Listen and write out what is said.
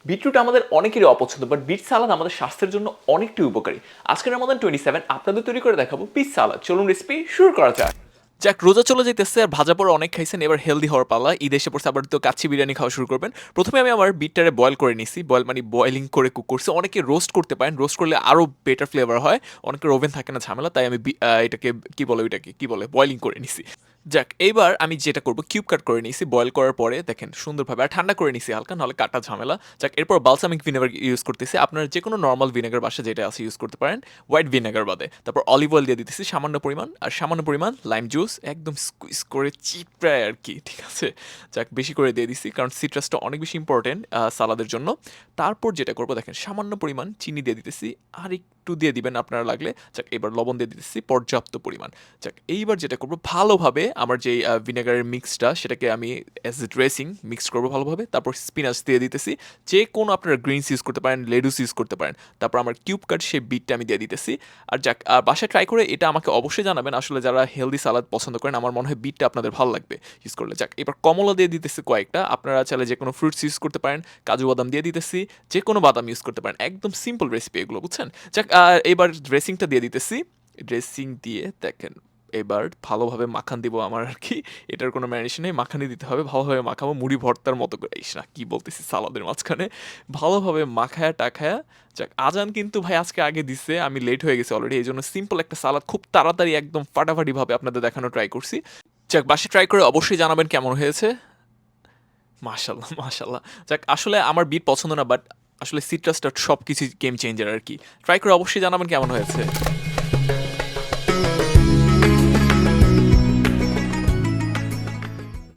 Beetroot আমাদের অনেকেরই অপছন্দ, বাট বিট সালাদ আমাদের স্বাস্থ্যের জন্য অনেকটি উপকারী। আজকের রমাদান 27 আপনাদের তৈরি করে দেখাবো বিট সালাদ। চলুন রেসিপি শুরু করা যাক। যাক, রোজা চলে যেতেছে আর ভাজা পড়া অনেক খাইছেন, এবার হেলদি হওয়ার পালা। ঈদ এসে পড়ছে, আবার তো কাচ্চি বিরিয়ানি খাওয়া শুরু করবেন। প্রথমে আমি আমার বিটটারে বয়েল করে নিছি, বয়েল মানে বয়েলিং করে কুক করছি। অনেকে রোস্ট করতে পারেন, রোস্ট করলে আরও বেটার ফ্লেভার হয়। অনেকের ওভেন থাকে না, ঝামেলা, তাই আমি এটাকে কি বলে বয়েলিং করে নিছি। যাক, এইবার আমি যেটা করবো কিউব কাট করে নিয়েছি বয়েল করার পরে, দেখেন সুন্দরভাবে, আর ঠান্ডা করে নিছি হালকা, নাহলে কাটা ঝামেলা। যাক, এরপর বালসামিক ভিনেগার ইউজ করতেছি। আপনার যে কোনো নর্মাল ভিনেগার বাসা যেটা আছে ইউজ করতে পারেন, হোয়াইট ভিনেগার বাদে। তারপর অলিভ অয়েল দিয়ে দিতেছি সামান্য পরিমাণ, আর সামান্য পরিমাণ লাইম জুস, একদম স্কুইজ করে চিপড়ায় আর কি, ঠিক আছে। যাক, বেশি করে দিয়ে দিছি কারণ সিট্রাসটা অনেক বেশি ইম্পর্টেন্ট সালাদের জন্য। তারপর যেটা করবো দেখেন, সামান্য পরিমাণ চিনি দিয়ে দিতেছি, আর একটু দিয়ে দিবেন আপনারা লাগলে। যাক, এবার লবণ দিয়ে দিতেছি পর্যাপ্ত পরিমাণ। যাক, এইবার যেটা করবো, ভালোভাবে আমার যেই ভিনেগারের মিক্সটা সেটাকে আমি অ্যাজ এ ড্রেসিং মিক্স করবো ভালোভাবে। তারপর স্পিনাচ দিয়ে দিতেছি, যে কোনো আপনারা গ্রিনস ইউজ করতে পারেন, লেডুস ইউজ করতে পারেন। তারপর আমার কিউব কাট সেই বিটটা আমি দিয়ে দিতেছি। আর যাক, বাসায় ট্রাই করে এটা আমাকে অবশ্যই জানাবেন, আসলে যারা হেলদি সালাদ পছন্দ করেন, আমার মনে হয় বিটটা আপনাদের ভালো লাগবে ইউজ করলে। যাক, এবার কমলা দিয়ে দিতেছি কয়েকটা, আপনারা চাইলে যে কোনো ফ্রুটস ইউজ করতে পারেন, কাজু বাদাম দিয়ে দিতেছি, যে কোনো বাদাম ইউজ করতে পারেন। একদম সিম্পল রেসিপি এগুলো, বুঝছেন। যাক, এবার ড্রেসিংটা দিয়ে দিতেছি। ড্রেসিং দিয়ে দেখেন, এবার ভালোভাবে মাখান দিব আমার আর কি। এটার কোনো ম্যারিনেশন নেই, মাখানি দিতে হবে, ভালোভাবে মাখাবো মুড়ি ভর্তার মতো করে। ইস না, কি বলতেছি, সালাদের মাঝখানে ভালোভাবে মাখায়া টাখায়া। যাক, আজান কিন্তু ভাই আজকে আগে দিছে, আমি লেট হয়ে গেছি অলরেডি, এই জন্য সিম্পল একটা সালাদ খুব তাড়াতাড়ি একদম ফাটাফাটিভাবে আপনাদের দেখানো ট্রাই করছি। যাক, বাসে ট্রাই করে অবশ্যই জানাবেন কেমন হয়েছে। মাশাল্লাহ, মাশাল্লাহ। যাক, আসলে আমার বিট পছন্দ না, বাট আসলে সিট্রাসটা সব কিছু গেম চেঞ্জার আর কি। ট্রাই করে অবশ্যই জানাবেন কেমন হয়েছে।